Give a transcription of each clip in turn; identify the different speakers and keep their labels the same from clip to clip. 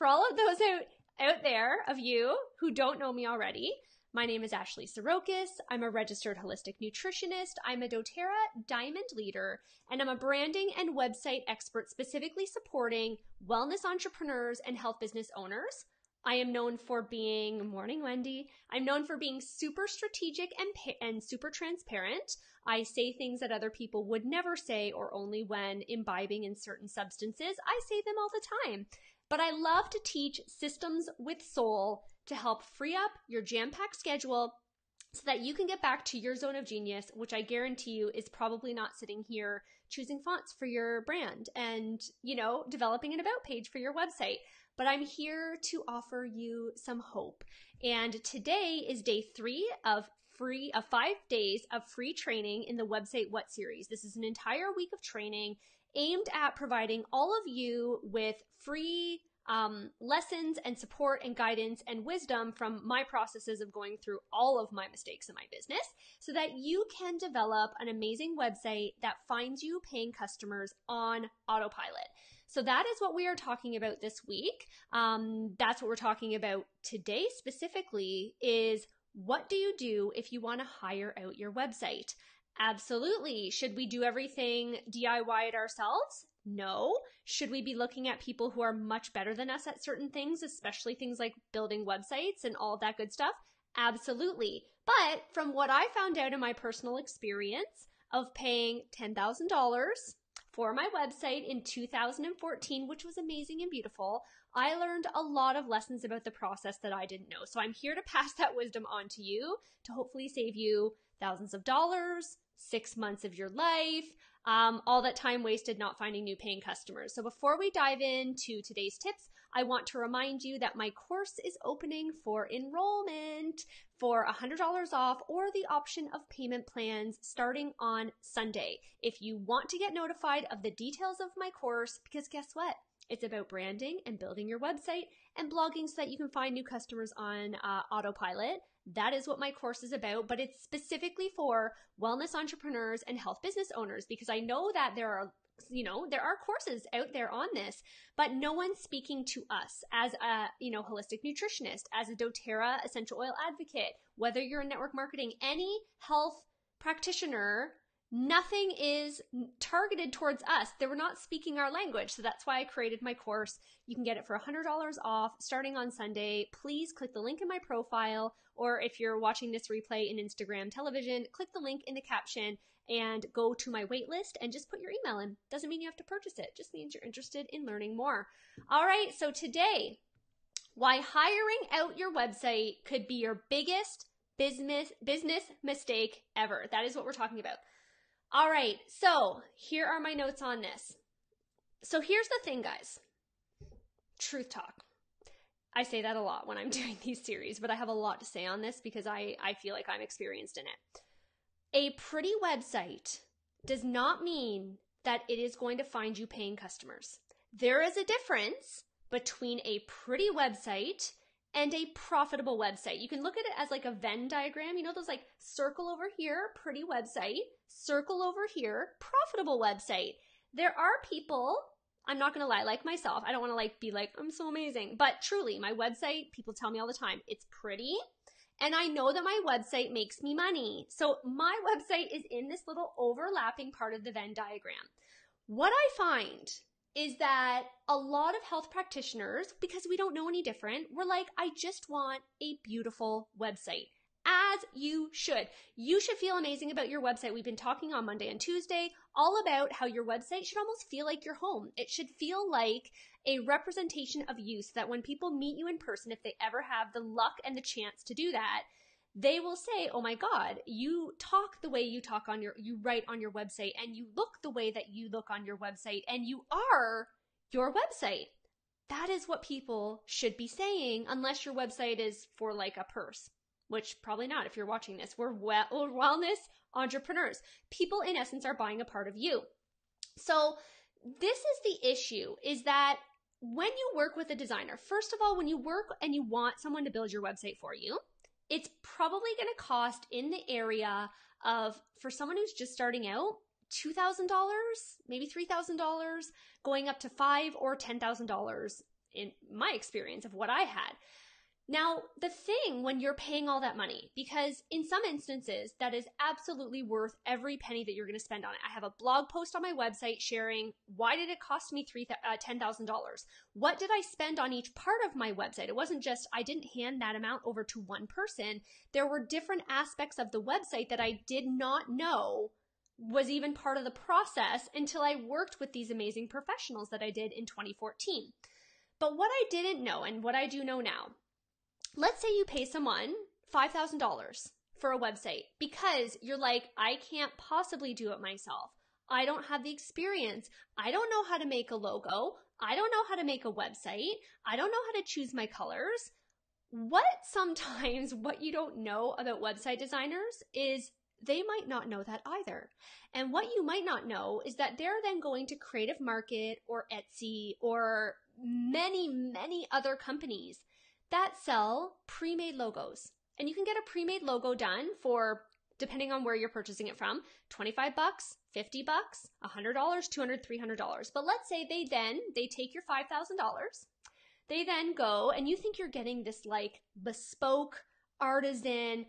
Speaker 1: for all of those out there of you who don't know me already, my name is Ashley Sirokis. I'm a registered holistic nutritionist. I'm a doTERRA Diamond Leader, and I'm a branding and website expert specifically supporting wellness entrepreneurs and health business owners. I am known for being, morning Wendy, I'm known for being super strategic and super transparent. I say things that other people would never say or only when imbibing in certain substances. I say them all the time. But I love to teach systems with soul to help free up your jam-packed schedule so that you can get back to your zone of genius, which I guarantee you is probably not sitting here choosing fonts for your brand and, developing an about page for your website. But I'm here to offer you some hope. And today is day 3 of 5 days of free training in the Website What series. This is an entire week of training aimed at providing all of you with free lessons and support and guidance and wisdom from my processes of going through all of my mistakes in my business so that you can develop an amazing website that finds you paying customers on autopilot. So that is what we are talking about this week. That's what we're talking about today specifically is what do you do if you want to hire out your website? Absolutely. Should we do everything DIY it ourselves? No. Should we be looking at people who are much better than us at certain things, especially things like building websites and all that good stuff? Absolutely. But from what I found out in my personal experience of paying $10,000 for my website in 2014, which was amazing and beautiful, I learned a lot of lessons about the process that I didn't know. So I'm here to pass that wisdom on to you to hopefully save you thousands of dollars, 6 months of your life, all that time wasted not finding new paying customers. So before we dive into today's tips, I want to remind you that my course is opening for enrollment for $100 off or the option of payment plans starting on Sunday. If you want to get notified of the details of my course, because guess what? It's about branding and building your website and blogging so that you can find new customers on autopilot. That is what my course is about, but it's specifically for wellness entrepreneurs and health business owners because I know that there are courses out there on this, but no one's speaking to us as a, holistic nutritionist, as a doTERRA essential oil advocate, whether you're in network marketing, any health practitioner. Nothing is targeted towards us. They were not speaking our language. So that's why I created my course. You can get it for $100 off starting on Sunday. Please click the link in my profile, or if you're watching this replay in Instagram television, click the link in the caption and go to my wait list and just put your email in. Doesn't mean you have to purchase it. Just means you're interested in learning more. All right. So today, why hiring out your website could be your biggest business mistake ever. That is what we're talking about. All right, so here are my notes on this. So here's the thing, guys. Truth talk. I say that a lot when I'm doing these series, but I have a lot to say on this because I feel like I'm experienced in it. A pretty website does not mean that it is going to find you paying customers. There is a difference between a pretty website and a profitable website. You can look at it as like a Venn diagram. Those like circle over here, pretty website, circle over here, profitable website. There are people, I'm not going to lie, like myself, I don't want to be like, I'm so amazing. But truly, my website, people tell me all the time, it's pretty. And I know that my website makes me money. So my website is in this little overlapping part of the Venn diagram. What I find is that a lot of health practitioners, because we don't know any different, we're like, I just want a beautiful website. As you should. You should feel amazing about your website. We've been talking on Monday and Tuesday all about how your website should almost feel like your home. It should feel like a representation of you so that when people meet you in person, if they ever have the luck and the chance to do that, they will say, oh my God, you talk the way you write on your website, and you look the way that you look on your website, and you are your website. That is what people should be saying, unless your website is for like a purse, which probably not if you're watching this. We're wellness entrepreneurs. People in essence are buying a part of you. So this is the issue, is that when you work with a designer, first of all, when you work and you want someone to build your website for you, it's probably going to cost in the area of, for someone who's just starting out, $2,000, maybe $3,000, going up to $5,000 or $10,000 in my experience of what I had. Now, the thing when you're paying all that money, because in some instances that is absolutely worth every penny that you're going to spend on it. I have a blog post on my website sharing why did it cost me $10,000? What did I spend on each part of my website? It wasn't just, I didn't hand that amount over to one person. There were different aspects of the website that I did not know was even part of the process until I worked with these amazing professionals that I did in 2014. But what I didn't know and what I do know now, let's say you pay someone $5,000 for a website because you're like, I can't possibly do it myself. I don't have the experience. I don't know how to make a logo. I don't know how to make a website. I don't know how to choose my colors. What you don't know about website designers is they might not know that either. And what you might not know is that they're then going to Creative Market or Etsy or many, many other companies that sell pre-made logos. And you can get a pre-made logo done for, depending on where you're purchasing it from, $25, $50, $100, $200, $300. But let's say they take your $5,000. They then go and you think you're getting this like bespoke, artisan,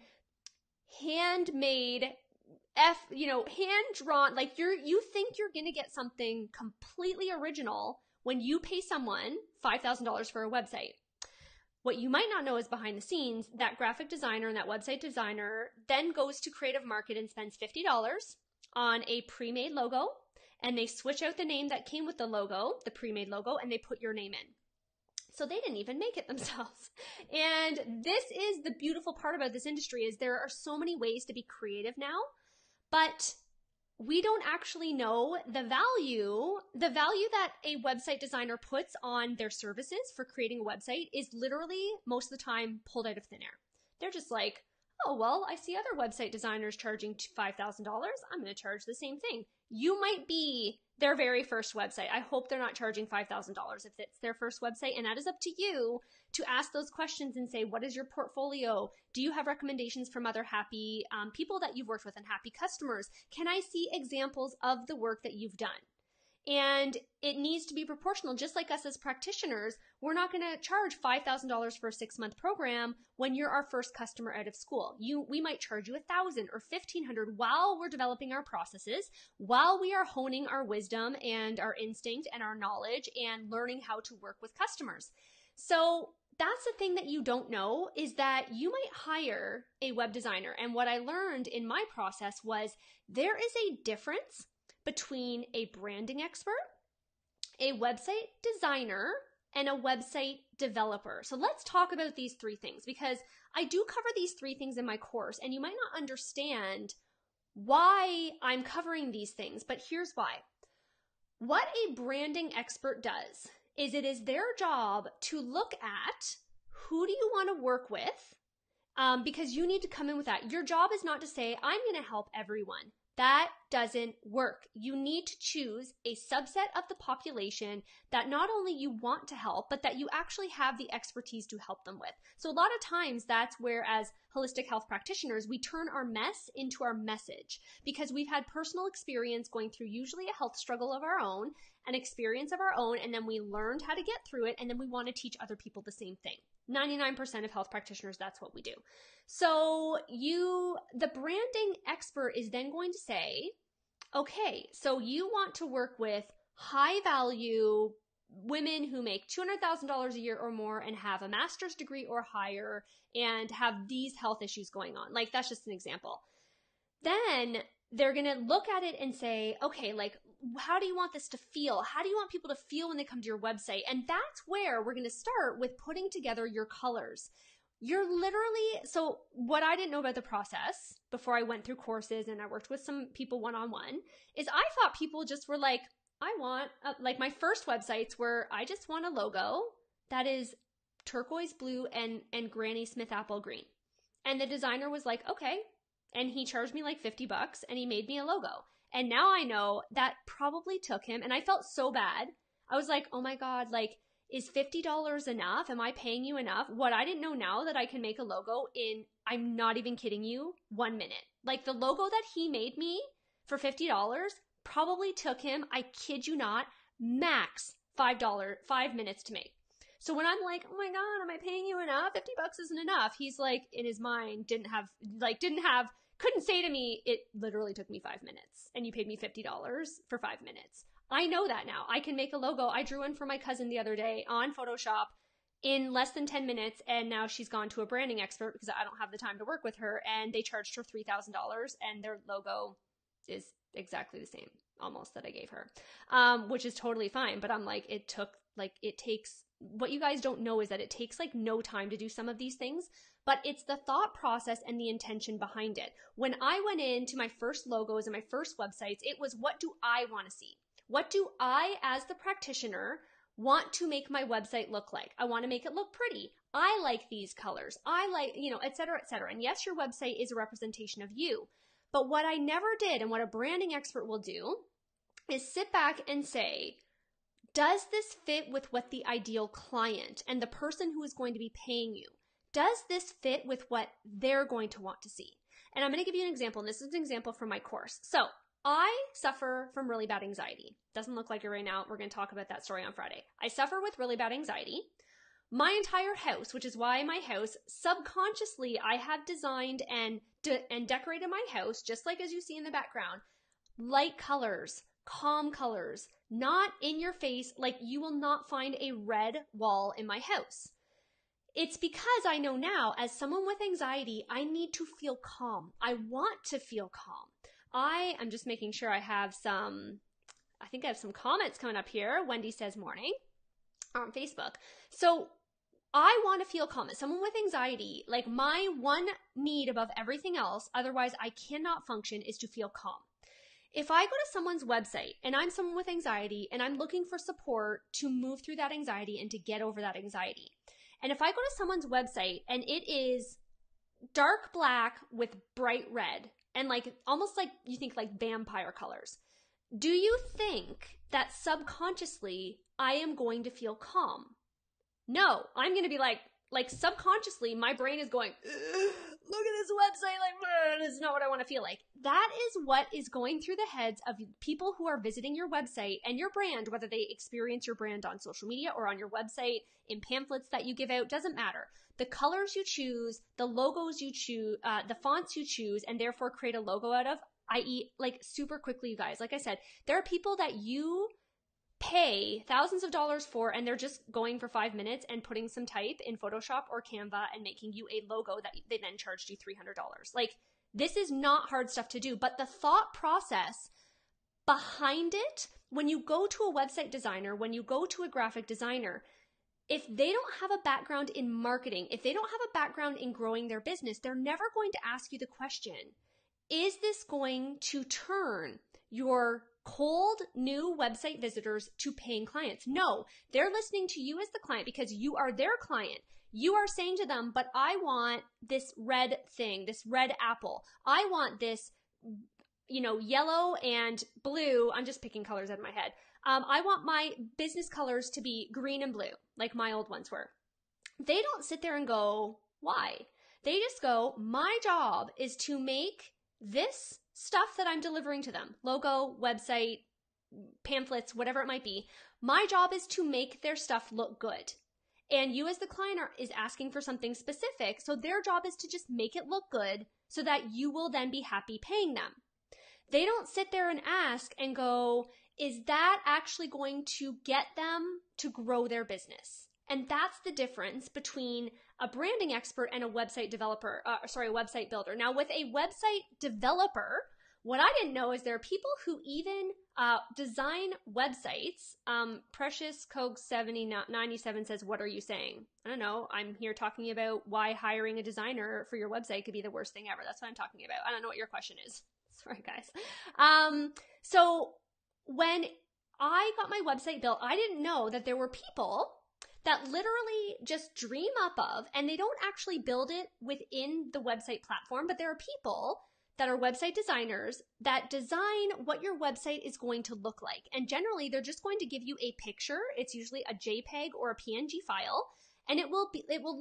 Speaker 1: handmade, hand-drawn, like you think you're going to get something completely original when you pay someone $5,000 for a website. What you might not know is behind the scenes, that graphic designer and that website designer then goes to Creative Market and spends $50 on a pre-made logo, and they switch out the name that came with the logo, the pre-made logo, and they put your name in. So they didn't even make it themselves. And this is the beautiful part about this industry is there are so many ways to be creative now, but we don't actually know the value that a website designer puts on their services for creating a website is literally most of the time pulled out of thin air. They're just like, oh, well, I see other website designers charging $5,000. I'm going to charge the same thing. You might be their very first website. I hope they're not charging $5,000 if it's their first website. And that is up to you to ask those questions and say, what is your portfolio? Do you have recommendations from other happy people that you've worked with and happy customers? Can I see examples of the work that you've done? And it needs to be proportional. Just like us as practitioners, we're not going to charge $5,000 for a 6-month program when you're our first customer out of school. We might charge you $1,000 or $1,500 while we're developing our processes, while we are honing our wisdom and our instinct and our knowledge and learning how to work with customers. So that's the thing that you don't know is that you might hire a web designer. And what I learned in my process was there is a difference between a branding expert, a website designer, and a website developer. So let's talk about these 3 things because I do cover these 3 things in my course and you might not understand why I'm covering these things, but here's why. What a branding expert does is it is their job to look at who do you want to work with because you need to come in with that. Your job is not to say, I'm going to help everyone. That doesn't work. You need to choose a subset of the population that not only you want to help, but that you actually have the expertise to help them with. So a lot of times that's where as holistic health practitioners, we turn our mess into our message because we've had personal experience going through usually a health struggle of our own, an experience of our own, and then we learned how to get through it, and then we want to teach other people the same thing. 99% of health practitioners, that's what we do. So the branding expert is then going to say, okay, so you want to work with high value women who make $200,000 a year or more and have a master's degree or higher and have these health issues going on. Like that's just an example. Then they're going to look at it and say, okay, like, how do you want this to feel? How do you want people to feel when they come to your website? And that's where we're going to start with putting together your colors. You're literally, so what I didn't know about the process before I went through courses and I worked with some people one-on-one is I thought people just were like, I want, like my first websites were, I just want a logo that is turquoise blue and Granny Smith apple green. And the designer was like, okay. And he charged me like $50 and he made me a logo. And now I know that probably took him, and I felt so bad. I was like, oh my God, like, is $50 enough? Am I paying you enough? What I didn't know now that I can make a logo in, I'm not even kidding you, 1 minute. Like the logo that he made me for $50 probably took him, I kid you not, max $5 minutes to make. So when I'm like, oh my God, am I paying you enough? $50 isn't enough. He's like, in his mind, couldn't say to me, it literally took me 5 minutes and you paid me $50 for 5 minutes. I know that now. I can make a logo. I drew one for my cousin the other day on Photoshop in less than 10 minutes, and now she's gone to a branding expert because I don't have the time to work with her, and they charged her $3,000, and their logo is exactly the same almost that I gave her, which is totally fine. But I'm like, it takes, what you guys don't know is that it takes like no time to do some of these things, but it's the thought process and the intention behind it. When I went into my first logos and my first websites, it was, what do I want to see? What do I, as the practitioner, want to make my website look like? I want to make it look pretty. I like these colors. I like, et cetera, et cetera. And yes, your website is a representation of you. But what I never did, and what a branding expert will do, is sit back and say, does this fit with what the ideal client and the person who is going to be paying you, does this fit with what they're going to want to see? And I'm going to give you an example, and this is an example from my course. So I suffer from really bad anxiety. Doesn't look like it right now. We're going to talk about that story on Friday. I suffer with really bad anxiety. My entire house, which is why my house, subconsciously, I have designed and decorated my house, just like as you see in the background, light colors, calm colors, not in your face. Like, you will not find a red wall in my house. It's because I know now, as someone with anxiety, I need to feel calm. I want to feel calm. I'm just making sure I have some comments coming up here. Wendy says morning on Facebook. So I want to feel calm. As someone with anxiety, like, my one need above everything else, otherwise I cannot function, is to feel calm. If I go to someone's website and I'm someone with anxiety and I'm looking for support to move through that anxiety and to get over that anxiety, and if I go to someone's website and it is dark black with bright red, and like almost like you think like vampire colors, do you think that subconsciously I am going to feel calm? No, I'm going to be like subconsciously my brain is going, look at this website, like, this is not what I want to feel like. That is what is going through the heads of people who are visiting your website and your brand, whether they experience your brand on social media or on your website, in pamphlets that you give out, doesn't matter. The colors you choose, the logos you choose, the fonts you choose, and therefore create a logo out of, i.e. like super quickly, you guys, like I said, there are people that you pay thousands of dollars for, and they're just going for 5 minutes and putting some type in Photoshop or Canva and making you a logo that they then charged you $300. Like, this is not hard stuff to do, but the thought process behind it, when you go to a website designer, when you go to a graphic designer, if they don't have a background in marketing, if they don't have a background in growing their business, they're never going to ask you the question, is this going to turn your cold new website visitors to paying clients? No, they're listening to you as the client because you are their client. You are saying to them, but I want this red thing, this red apple. I want this, yellow and blue. I'm just picking colors out of my head. I want my business colors to be green and blue, like my old ones were. They don't sit there and go, why? They just go, my job is to make this stuff that I'm delivering to them, logo, website, pamphlets, whatever it might be. My job is to make their stuff look good. And you as the client is asking for something specific. So their job is to just make it look good so that you will then be happy paying them. They don't sit there and ask and go, is that actually going to get them to grow their business? And that's the difference between a branding expert and a website developer, a website builder. Now, with a website developer, what I didn't know is there are people who even design websites. Precious Coke 7097 says, what are you saying? I don't know. I'm here talking about why hiring a designer for your website could be the worst thing ever. That's what I'm talking about. I don't know what your question is. Sorry, guys. So when I got my website built, I didn't know that there were people that literally just dream up of, and they don't actually build it within the website platform, but there are people that are website designers that design what your website is going to look like. And generally, they're just going to give you a picture. It's usually a JPEG or a PNG file. and it will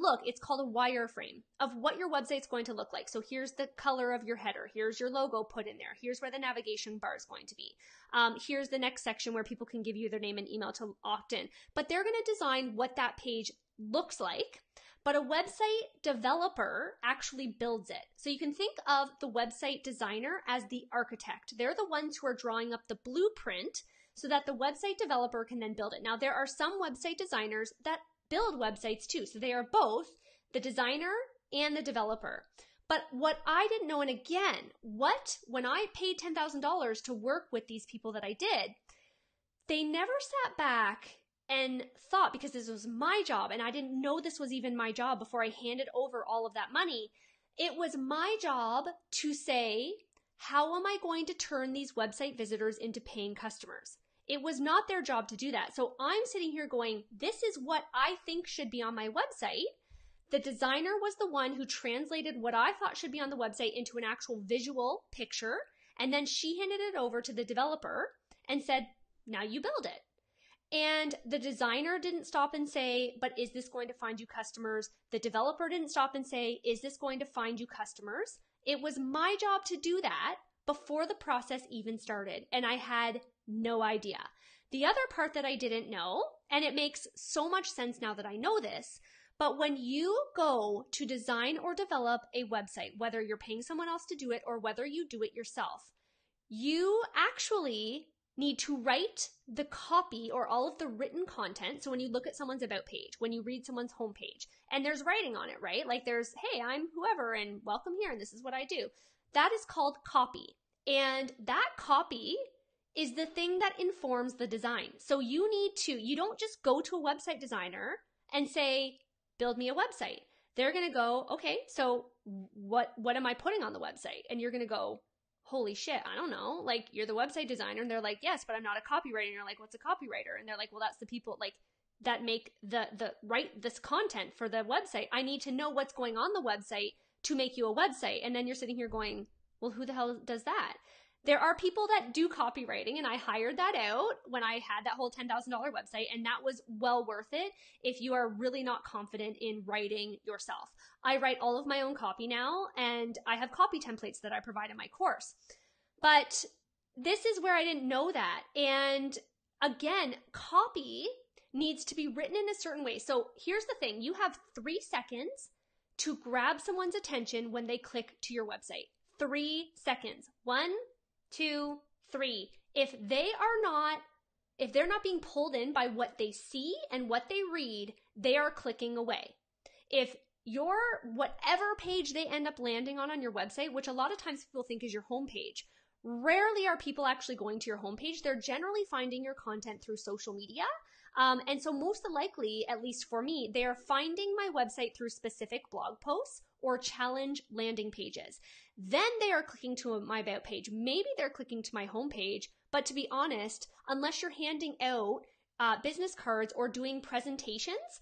Speaker 1: look, it's called a wireframe of what your website's going to look like. So here's the color of your header. Here's your logo put in there. Here's where the navigation bar is going to be. Here's the next section where people can give you their name and email to opt in. But they're going to design what that page looks like. But a website developer actually builds it. So you can think of the website designer as the architect. They're the ones who are drawing up the blueprint so that the website developer can then build it. Now, there are some website designers that build websites too. So they are both the designer and the developer. But what I didn't know, and again, when I paid $10,000 to work with these people that I did, they never sat back and thought, because this was my job and I didn't know this was even my job before I handed over all of that money. It was my job to say, how am I going to turn these website visitors into paying customers? It was not their job to do that. So I'm sitting here going, this is what I think should be on my website. The designer was the one who translated what I thought should be on the website into an actual visual picture. And then she handed it over to the developer and said, now you build it. And the designer didn't stop and say, but is this going to find you customers? The developer didn't stop and say, is this going to find you customers? It was my job to do that before the process even started. And I had no idea. The other part that I didn't know, and it makes so much sense now that I know this, but when you go to design or develop a website, whether you're paying someone else to do it or whether you do it yourself, you actually need to write the copy or all of the written content. So when you look at someone's about page, when you read someone's homepage, and there's writing on it, right? Like there's, hey, I'm whoever and welcome here and this is what I do. That is called copy. And that copy is the thing that informs the design. So you don't just go to a website designer and say, build me a website. They're going to go, okay, so what am I putting on the website? And you're going to go, holy shit, I don't know. Like, you're the website designer. And they're like, yes, but I'm not a copywriter. And you're like, what's a copywriter? And they're like, well, that's the people like that make write this content for the website. I need to know what's going on the website to make you a website. And then you're sitting here going, well, who the hell does that? There are people that do copywriting, and I hired that out when I had that whole $10,000 website, and that was well worth it if you are really not confident in writing yourself. I write all of my own copy now, and I have copy templates that I provide in my course. But this is where I didn't know that. And again, copy needs to be written in a certain way. So here's the thing. You have 3 seconds to grab someone's attention when they click to your website. 3 seconds. 1, 2, 3. If they're not being pulled in by what they see and what they read, they are clicking away. If whatever page they end up landing on your website, which a lot of times people think is your homepage, rarely are people actually going to your homepage. They're generally finding your content through social media. And so most likely, at least for me, they are finding my website through specific blog posts or challenge landing pages. Then they are clicking to my about page. Maybe they're clicking to my homepage, but to be honest, unless you're handing out business cards or doing presentations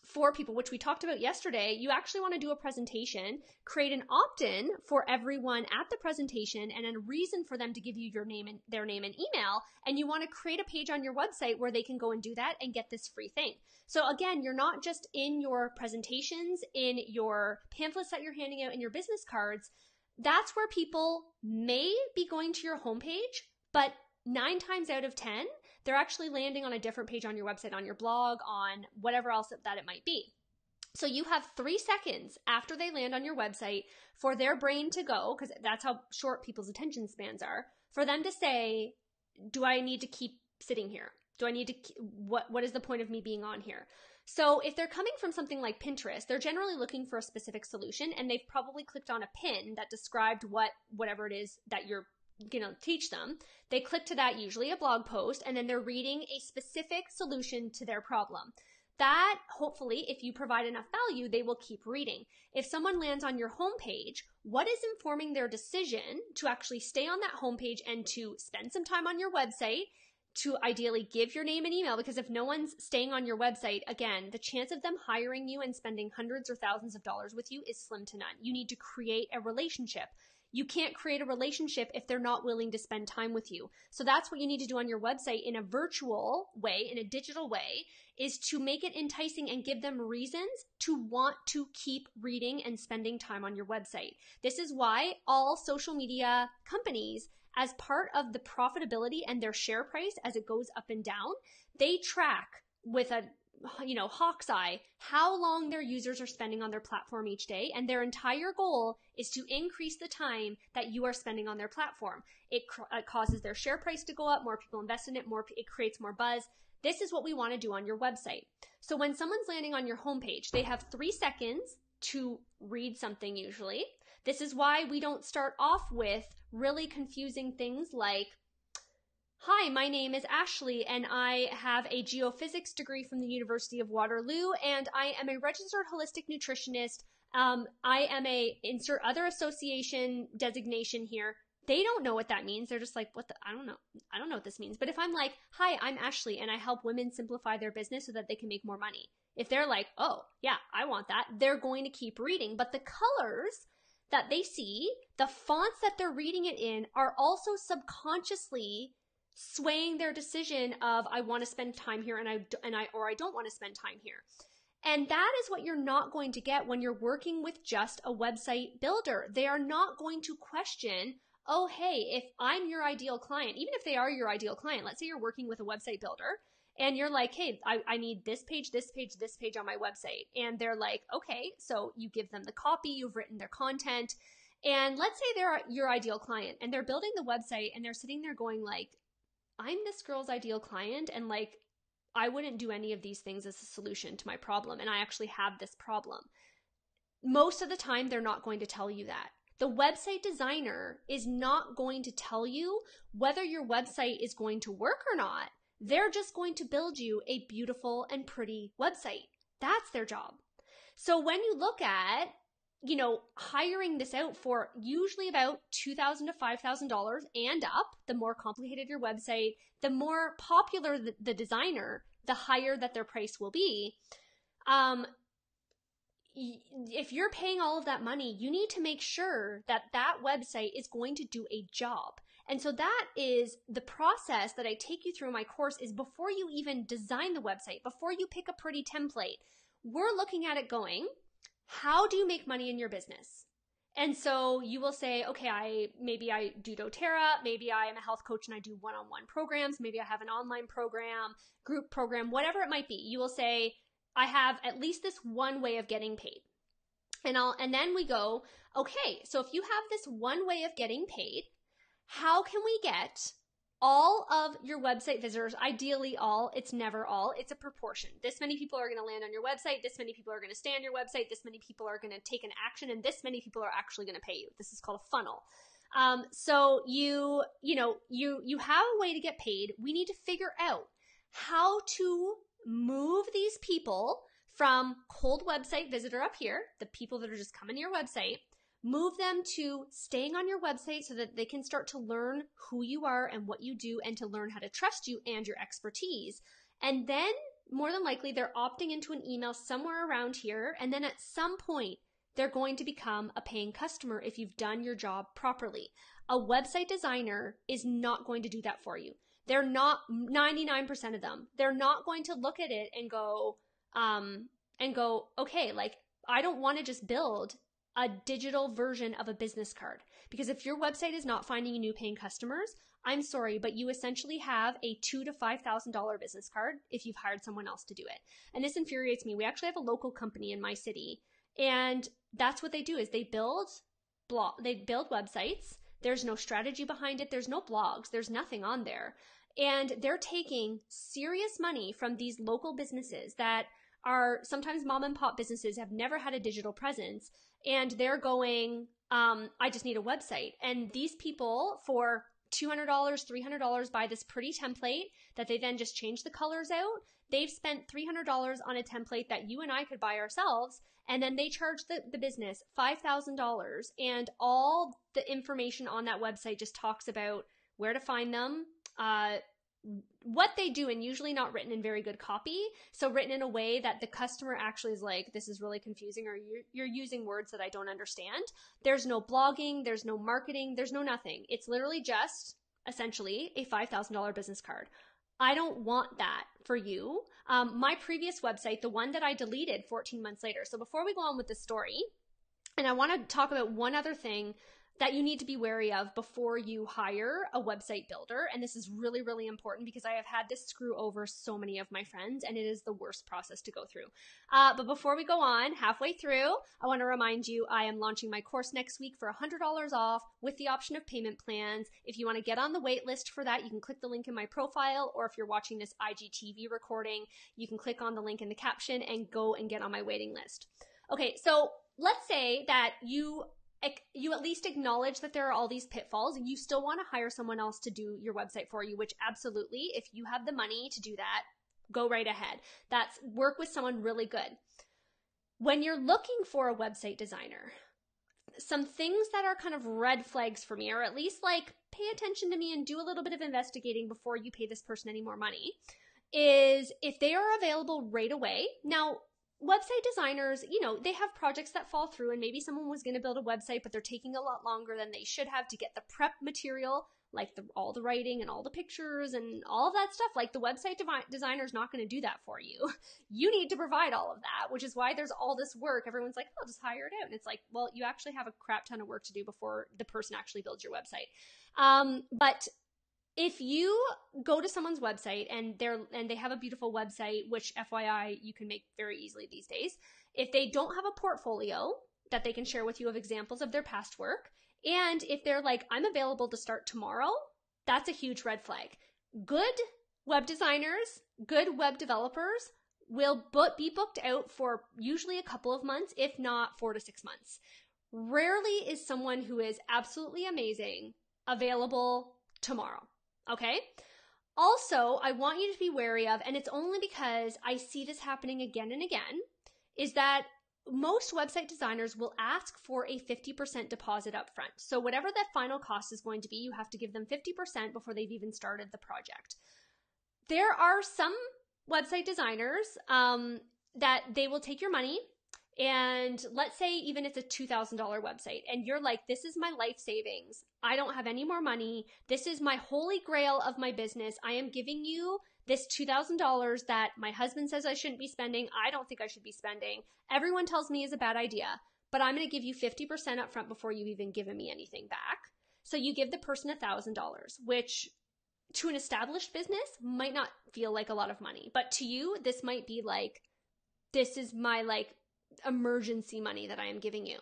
Speaker 1: for people, which we talked about yesterday, you actually want to do a presentation, create an opt-in for everyone at the presentation and a reason for them to give you their name and email. And you want to create a page on your website where they can go and do that and get this free thing. So again, you're not just in your presentations, in your pamphlets that you're handing out, in your business cards. That's where people may be going to your homepage, but 9 times out of 10, they're actually landing on a different page on your website, on your blog, on whatever else that it might be. So you have 3 seconds after they land on your website for their brain to go, because that's how short people's attention spans are, for them to say, do I need to keep sitting here? Do I need to, what is the point of me being on here? So if they're coming from something like Pinterest, they're generally looking for a specific solution, and they've probably clicked on a pin that described whatever it is that you're going to teach them. They click to that, usually a blog post, and then they're reading a specific solution to their problem. That, hopefully, if you provide enough value, they will keep reading. If someone lands on your homepage, what is informing their decision to actually stay on that homepage and to spend some time on your website, to ideally give your name and email? Because if no one's staying on your website, again, the chance of them hiring you and spending hundreds or thousands of dollars with you is slim to none. You need to create a relationship. You can't create a relationship if they're not willing to spend time with you. So that's what you need to do on your website in a virtual way, in a digital way, is to make it enticing and give them reasons to want to keep reading and spending time on your website. This is why all social media companies, as part of the profitability and their share price as it goes up and down, they track with a hawk's eye how long their users are spending on their platform each day, and their entire goal is to increase the time that you are spending on their platform. It causes their share price to go up, more people invest in it, it creates more buzz. This is what we want to do on your website. So when someone's landing on your homepage, they have 3 seconds to read something usually. This is why we don't start off with really confusing things like, "Hi, my name is Ashley and I have a geophysics degree from the University of Waterloo and I am a registered holistic nutritionist. I am a insert other association designation here." They don't know what that means. They're just like, I don't know. I don't know what this means. But if I'm like, "Hi, I'm Ashley and I help women simplify their business so that they can make more money." If they're like, "Oh yeah, I want that," they're going to keep reading. But the colors that they see, the fonts that they're reading it in, are also subconsciously swaying their decision of, I want to spend time here or I don't want to spend time here. And that is what you're not going to get when you're working with just a website builder. They are not going to question, "Oh, hey, if I'm your ideal client," even if they are your ideal client, let's say you're working with a website builder and you're like, "Hey, I need this page, this page, this page on my website." And they're like, "Okay." So you give them the copy, you've written their content. And let's say they're your ideal client and they're building the website and they're sitting there going like, "I'm this girl's ideal client and like, I wouldn't do any of these things as a solution to my problem. And I actually have this problem." Most of the time, they're not going to tell you that. The website designer is not going to tell you whether your website is going to work or not. They're just going to build you a beautiful and pretty website. That's their job. So when you look at, hiring this out for usually about $2,000 to $5,000 and up, the more complicated your website, the more popular the designer, the higher that their price will be. If you're paying all of that money, you need to make sure that that website is going to do a job. And so that is the process that I take you through in my course, is before you even design the website, before you pick a pretty template, we're looking at it going, how do you make money in your business? And so you will say, okay, maybe I do doTERRA, maybe I am a health coach and I do one-on-one programs, maybe I have an online program, group program, whatever it might be. You will say, I have at least this one way of getting paid. And then we go, okay, so if you have this one way of getting paid, how can we get all of your website visitors, ideally all, it's never all, it's a proportion. This many people are going to land on your website, this many people are going to stay on your website, this many people are going to take an action, and this many people are actually going to pay you. This is called a funnel. So you have a way to get paid. We need to figure out how to move these people from cold website visitor up here, the people that are just coming to your website, move them to staying on your website so that they can start to learn who you are and what you do and to learn how to trust you and your expertise. And then more than likely they're opting into an email somewhere around here. And then at some point they're going to become a paying customer if you've done your job properly. A website designer is not going to do that for you. They're not, 99% of them, they're not going to look at it and go, okay, like I don't want to just build a digital version of a business card, because if your website is not finding you new paying customers, I'm sorry, but you essentially have a $2,000 to $5,000 business card if you've hired someone else to do it. And this infuriates me. We actually have a local company in my city, and that's what they do is they build websites. There's no strategy behind it. There's no blogs. There's nothing on there. And they're taking serious money from these local businesses that are sometimes mom and pop businesses, have never had a digital presence. And they're going, I just need a website. And these people for $200, $300 buy this pretty template that they then just change the colors out. They've spent $300 on a template that you and I could buy ourselves. And then they charge the business $5,000. And all the information on that website just talks about where to find them, what they do, and usually not written in very good copy. So written in a way that the customer actually is like, this is really confusing, or you're using words that I don't understand. There's no blogging, there's no marketing, there's no nothing. It's literally just essentially a $5,000 business card. I don't want that for you. My previous website, the one that I deleted 14 months later. So before we go on with the story, and I want to talk about one other thing that you need to be wary of before you hire a website builder. And this is really, really important because I have had this screw over so many of my friends, and it is the worst process to go through. But before we go on, halfway through, I want to remind you I am launching my course next week for $100 off with the option of payment plans. If you want to get on the wait list for that, you can click the link in my profile, or if you're watching this IGTV recording, you can click on the link in the caption and go and get on my waiting list. Okay, so let's say that you at least acknowledge that there are all these pitfalls, and you still want to hire someone else to do your website for you, which absolutely, if you have the money to do that, go right ahead. That's work with someone really good. When you're looking for a website designer, some things that are kind of red flags for me, or at least like pay attention to me and do a little bit of investigating before you pay this person any more money, is if they are available right away. Now, website designers, they have projects that fall through, and maybe someone was going to build a website, but they're taking a lot longer than they should have to get the prep material, like all the writing and all the pictures and all of that stuff. Like the website designer is not going to do that for you. You need to provide all of that, which is why there's all this work. Everyone's like, oh, just hire it out. And it's like, well, you actually have a crap ton of work to do before the person actually builds your website. But if you go to someone's website and they have a beautiful website, which FYI, you can make very easily these days, if they don't have a portfolio that they can share with you of examples of their past work, and if they're like, I'm available to start tomorrow, that's a huge red flag. Good web designers, good web developers will be booked out for usually a couple of months, if not 4 to 6 months. Rarely is someone who is absolutely amazing available tomorrow. Okay. Also, I want you to be wary of, and it's only because I see this happening again and again, is that most website designers will ask for a 50% deposit up front. So whatever that final cost is going to be, you have to give them 50% before they've even started the project. There are some website designers that they will take your money, and let's say even it's a $2,000 website, and you're like, this is my life savings. I don't have any more money. This is my holy grail of my business. I am giving you this $2,000 that my husband says I shouldn't be spending. I don't think I should be spending. Everyone tells me is a bad idea, but I'm going to give you 50% up front before you've even given me anything back. So you give the person $1,000, which to an established business might not feel like a lot of money, but to you, this might be like, this is my emergency money that I am giving you.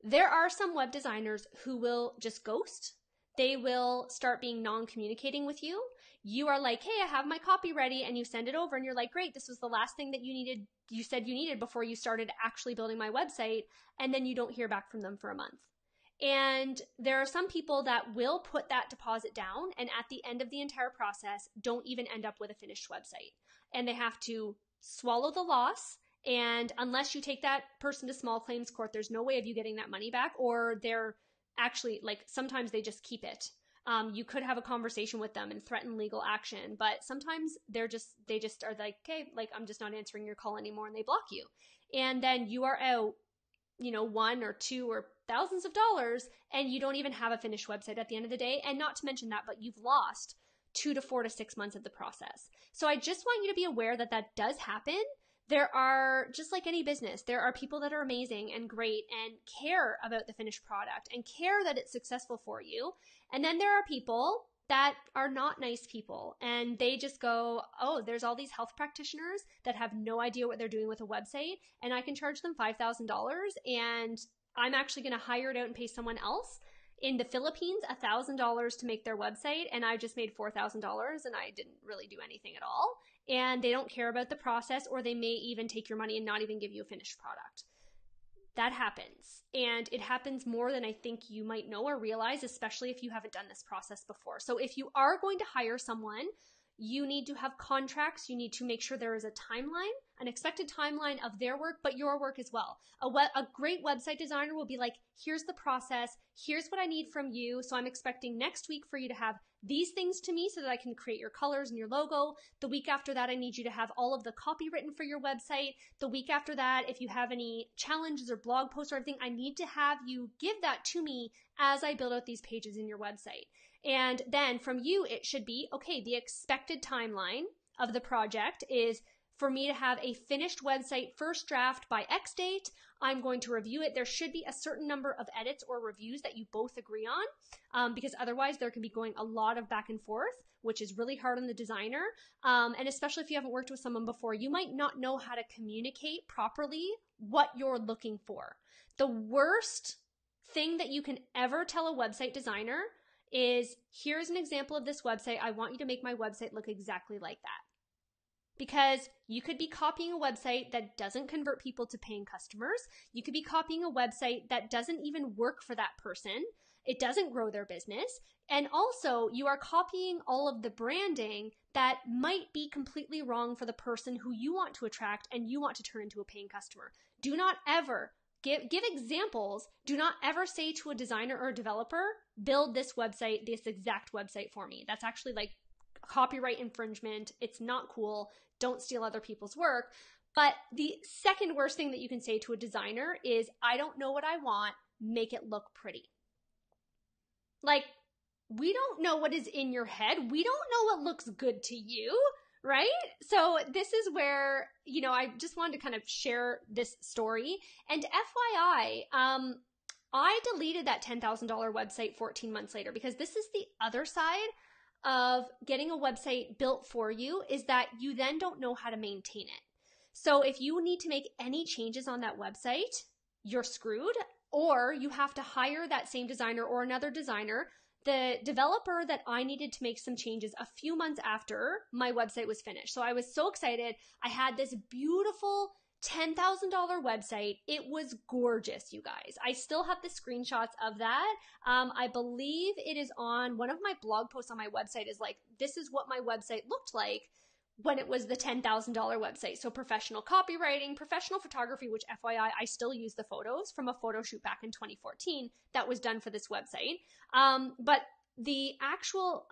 Speaker 1: There are some web designers who will just ghost. They will start being non-communicating with you. You are like, hey, I have my copy ready, and you send it over and you're like, great, this was the last thing that you said you needed before you started actually building my website, and then you don't hear back from them for a month. And there are some people that will put that deposit down, and at the end of the entire process, don't even end up with a finished website. And they have to swallow the loss. And unless you take that person to small claims court, there's no way of you getting that money back, or they're actually sometimes they just keep it. You could have a conversation with them and threaten legal action, but sometimes they just are like, okay, I'm just not answering your call anymore, and they block you. And then you are out, $1 or $2 or thousands of dollars, and you don't even have a finished website at the end of the day. And not to mention that, but you've lost 2 to 4 to 6 months of the process. So I just want you to be aware that that does happen. There are, just like any business, there are people that are amazing and great and care about the finished product and care that it's successful for you. And then there are people that are not nice people, and they just go, oh, there's all these health practitioners that have no idea what they're doing with a website, and I can charge them $5,000, and I'm actually going to hire it out and pay someone else in the Philippines $1,000 to make their website, and I just made $4,000 and I didn't really do anything at all. And they don't care about the process, or they may even take your money and not even give you a finished product. That happens. And it happens more than I think you might know or realize, especially if you haven't done this process before. So if you are going to hire someone, you need to have contracts. You need to make sure there is a timeline. an expected timeline of their work, but your work as well. A great website designer will be like, here's the process. Here's what I need from you. So I'm expecting next week for you to have these things to me so that I can create your colors and your logo. The week after that, I need you to have all of the copy written for your website. The week after that, if you have any challenges or blog posts or everything, I need to have you give that to me as I build out these pages in your website. And then from you, it should be, okay, the expected timeline of the project is for me to have a finished website first draft by X date. I'm going to review it. There should be a certain number of edits or reviews that you both agree on, because otherwise there can be going a lot of back and forth, which is really hard on the designer. And especially if you haven't worked with someone before, you might not know how to communicate properly what you're looking for. The worst thing that you can ever tell a website designer is, here's an example of this website. I want you to make my website look exactly like that. Because you could be copying a website that doesn't convert people to paying customers. You could be copying a website that doesn't even work for that person. It doesn't grow their business. And also, you are copying all of the branding that might be completely wrong for the person who you want to attract and you want to turn into a paying customer. Do not ever give examples. Do not ever say to a designer or a developer, build this website, this exact website for me. That's actually like copyright infringement. It's not cool. Don't steal other people's work. But the second worst thing that you can say to a designer is, I don't know what I want, make it look pretty. Like, we don't know what is in your head. We don't know what looks good to you, right? So this is where, I just wanted to kind of share this story. And FYI, I deleted that $10,000 website 14 months later, because this is the other side of getting a website built for you, is that you then don't know how to maintain it. So if you need to make any changes on that website, you're screwed, or you have to hire that same designer or another designer. The developer that I needed to make some changes a few months after my website was finished. So I was so excited. I had this beautiful $10,000 website. It was gorgeous, you guys. I still have the screenshots of that. I believe it is on one of my blog posts on my website, is like, this is what my website looked like when it was the $10,000 website. So professional copywriting, professional photography, which FYI, I still use the photos from a photo shoot back in 2014 that was done for this website. But the actual,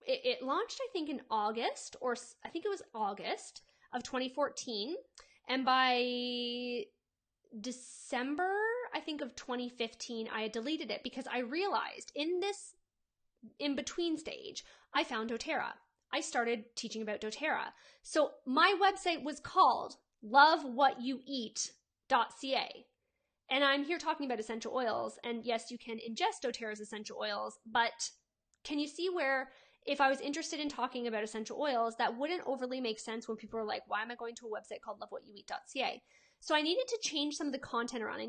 Speaker 1: it launched, I think in August, or I think it was August of 2014. And by December, I think of 2015, I had deleted it because I realized in this in-between stage, I found doTERRA. I started teaching about doTERRA. So my website was called lovewhatyoueat.ca. And I'm here talking about essential oils. And yes, you can ingest doTERRA's essential oils, but can you see where if I was interested in talking about essential oils, that wouldn't overly make sense when people are like, why am I going to a website called lovewhatyoueat.ca? So I needed to change some of the content around. I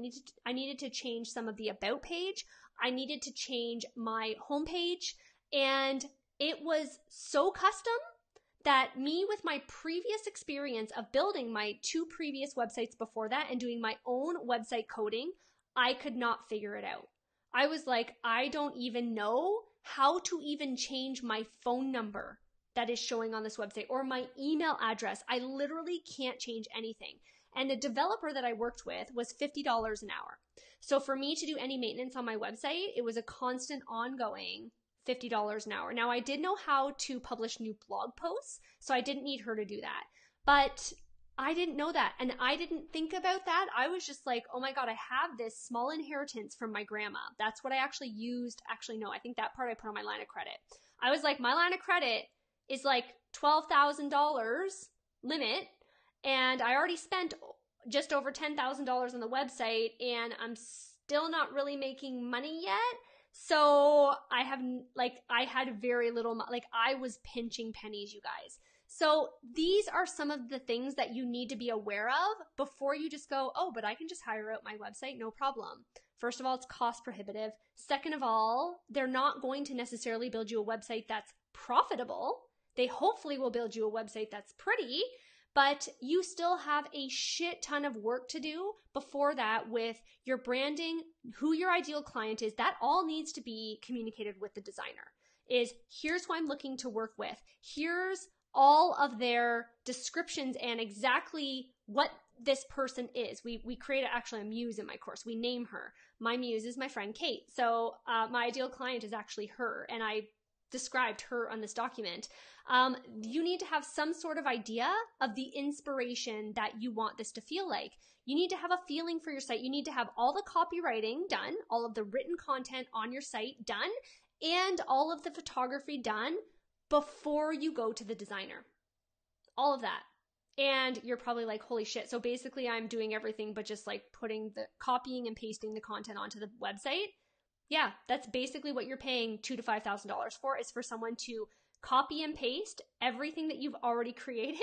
Speaker 1: needed to change some of the about page. I needed to change my homepage. And it was so custom that me, with my previous experience of building my 2 previous websites before that and doing my own website coding, I could not figure it out. I was like, I don't even know how to even change my phone number that is showing on this website or my email address. I literally can't change anything. And the developer that I worked with was $50 an hour. So for me to do any maintenance on my website, it was a constant ongoing $50 an hour. Now, I did know how to publish new blog posts, so I didn't need her to do that. But I didn't know that, and I didn't think about that. I was just like, oh my God, I have this small inheritance from my grandma. That's what I actually used. Actually, no, I think that part I put on my line of credit. I was like, my line of credit is like $12,000 limit, and I already spent just over $10,000 on the website, and I'm still not really making money yet. So I had very little, I was pinching pennies, you guys. So these are some of the things that you need to be aware of before you just go, oh, but I can just hire out my website, no problem. First of all, it's cost prohibitive. Second of all, they're not going to necessarily build you a website that's profitable. They hopefully will build you a website that's pretty, but you still have a shit ton of work to do before that with your branding, who your ideal client is. That all needs to be communicated with the designer. Is here's who I'm looking to work with. Here's all of their descriptions and exactly what this person is. We create actually a muse in my course. We name her. My muse is my friend Kate. So my ideal client is actually her, and I described her on this document. You need to have some sort of idea of the inspiration that you want this to feel like. You need to have a feeling for your site. You need to have all the copywriting done, all of the written content on your site done, and all of the photography done before you go to the designer. All of that. And you're probably like, holy shit. So basically I'm doing everything but just like copying and pasting the content onto the website. Yeah, that's basically what you're paying $2,000 to $5,000 for, is for someone to copy and paste everything that you've already created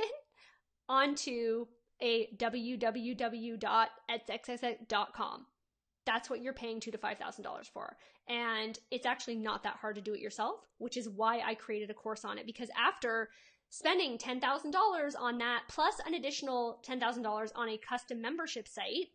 Speaker 1: onto a www.etsxxx.com. That's what you're paying $2,000 to $5,000 for. And it's actually not that hard to do it yourself, which is why I created a course on it. Because after spending $10,000 on that, plus an additional $10,000 on a custom membership site,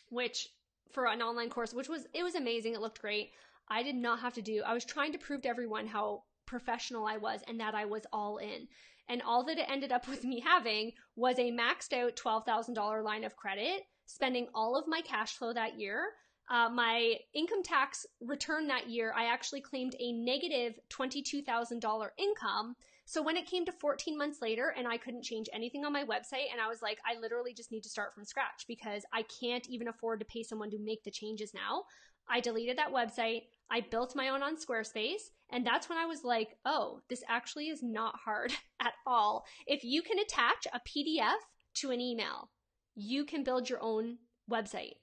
Speaker 1: which for an online course, it was amazing. It looked great. I did not have to I was trying to prove to everyone how professional I was and that I was all in. And all that it ended up with me having was a maxed out $12,000 line of credit, spending all of my cash flow that year. My income tax return that year, I actually claimed a negative $22,000 income. So when it came to 14 months later and I couldn't change anything on my website, and I was like, I literally just need to start from scratch because I can't even afford to pay someone to make the changes now. I deleted that website. I built my own on Squarespace. And that's when I was like, oh, this actually is not hard at all. If you can attach a PDF to an email, you can build your own website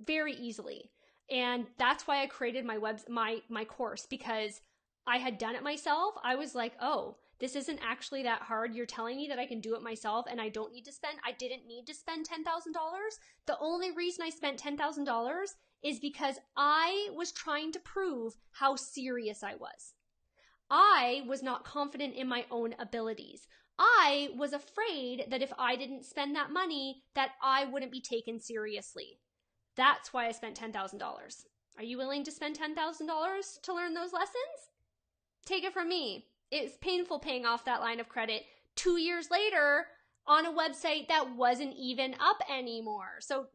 Speaker 1: very easily. And that's why I created my course, because I had done it myself. I was like, oh, this isn't actually that hard. You're telling me that I can do it myself and I didn't need to spend $10,000. The only reason I spent $10,000 is because I was trying to prove how serious I was. I was not confident in my own abilities. I was afraid that if I didn't spend that money, that I wouldn't be taken seriously. That's why I spent $10,000. Are you willing to spend $10,000 to learn those lessons? Take it from me. It's painful paying off that line of credit 2 years later on a website that wasn't even up anymore. So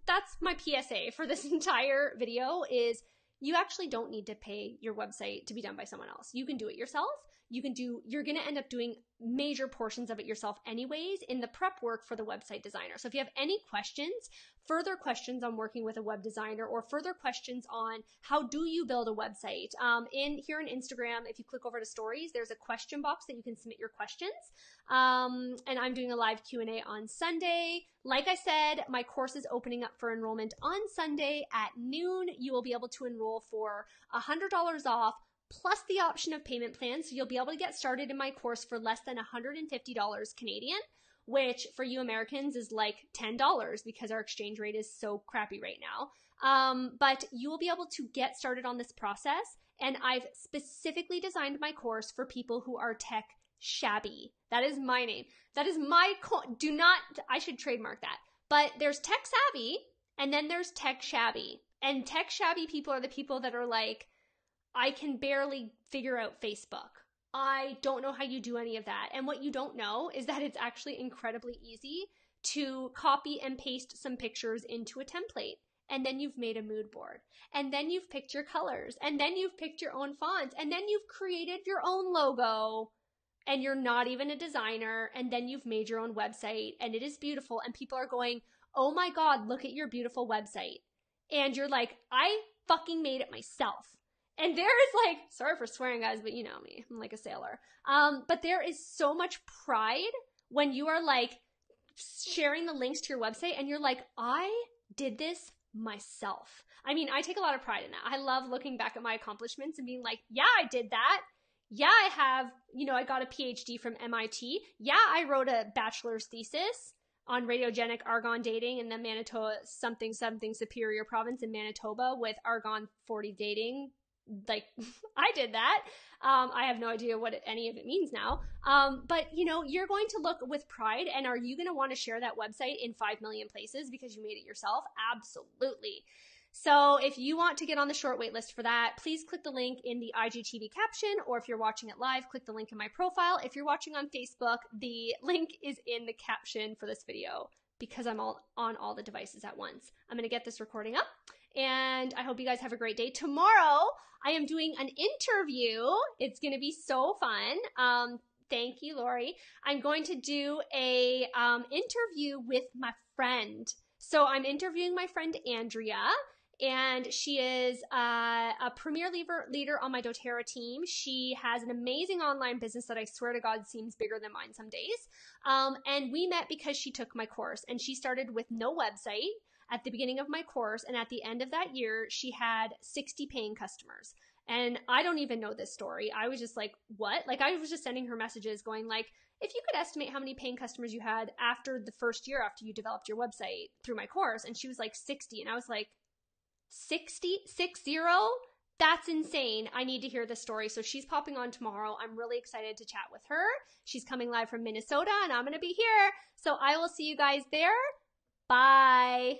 Speaker 1: that's my PSA for this entire video is you actually don't need to pay your website to be done by someone else. You can do it yourself. You're going to end up doing major portions of it yourself anyways in the prep work for the website designer. So if you have any questions, further questions on working with a web designer, or further questions on how do you build a website, here on Instagram, if you click over to stories, there's a question box that you can submit your questions. And I'm doing a live Q&A on Sunday. Like I said, my course is opening up for enrollment on Sunday at noon. You will be able to enroll for $100 off, plus the option of payment plans. So you'll be able to get started in my course for less than $150 Canadian, which for you Americans is like $10 because our exchange rate is so crappy right now. But you will be able to get started on this process. And I've specifically designed my course for people who are tech shabby. That is my name. That is my I should trademark that. But there's tech savvy and then there's tech shabby. And tech shabby people are the people that are like, I can barely figure out Facebook. I don't know how you do any of that. And what you don't know is that it's actually incredibly easy to copy and paste some pictures into a template. And then you've made a mood board. And then you've picked your colors. And then you've picked your own fonts. And then you've created your own logo. And you're not even a designer. And then you've made your own website. And it is beautiful. And people are going, oh my God, look at your beautiful website. And you're like, I fucking made it myself. And there is like, sorry for swearing guys, but you know me, I'm like a sailor. But there is so much pride when you are like sharing the links to your website and you're like, I did this myself. I mean, I take a lot of pride in that. I love looking back at my accomplishments and being like, yeah, I did that. Yeah, I have, I got a PhD from MIT. Yeah, I wrote a bachelor's thesis on radiogenic argon dating in the Manitoba something Superior province in Manitoba with argon 40 dating. Like, I did that. I have no idea what any of it means now. But you're going to look with pride, and are you going to want to share that website in 5 million places because you made it yourself? Absolutely. So if you want to get on the short wait list for that, please click the link in the IGTV caption, or if you're watching it live, click the link in my profile. If you're watching on Facebook, the link is in the caption for this video because I'm on all the devices at once. I'm going to get this recording up, and I hope you guys have a great day. Tomorrow, I am doing an interview. It's going to be so fun. Thank you, Lori. I'm going to do a interview with my friend. So I'm interviewing my friend Andrea, and she is a premier leader on my doTERRA team. She has an amazing online business that I swear to God seems bigger than mine some days. And we met because she took my course, and she started with no website at the beginning of my course. And at the end of that year, she had 60 paying customers. And I don't even know this story. I was just like, what? Like, I was just sending her messages going like, if you could estimate how many paying customers you had after the first year after you developed your website through my course. And she was like 60. And I was like, 60? 60? That's insane. I need to hear this story. So she's popping on tomorrow. I'm really excited to chat with her. She's coming live from Minnesota, and I'm going to be here. So I will see you guys there. Bye.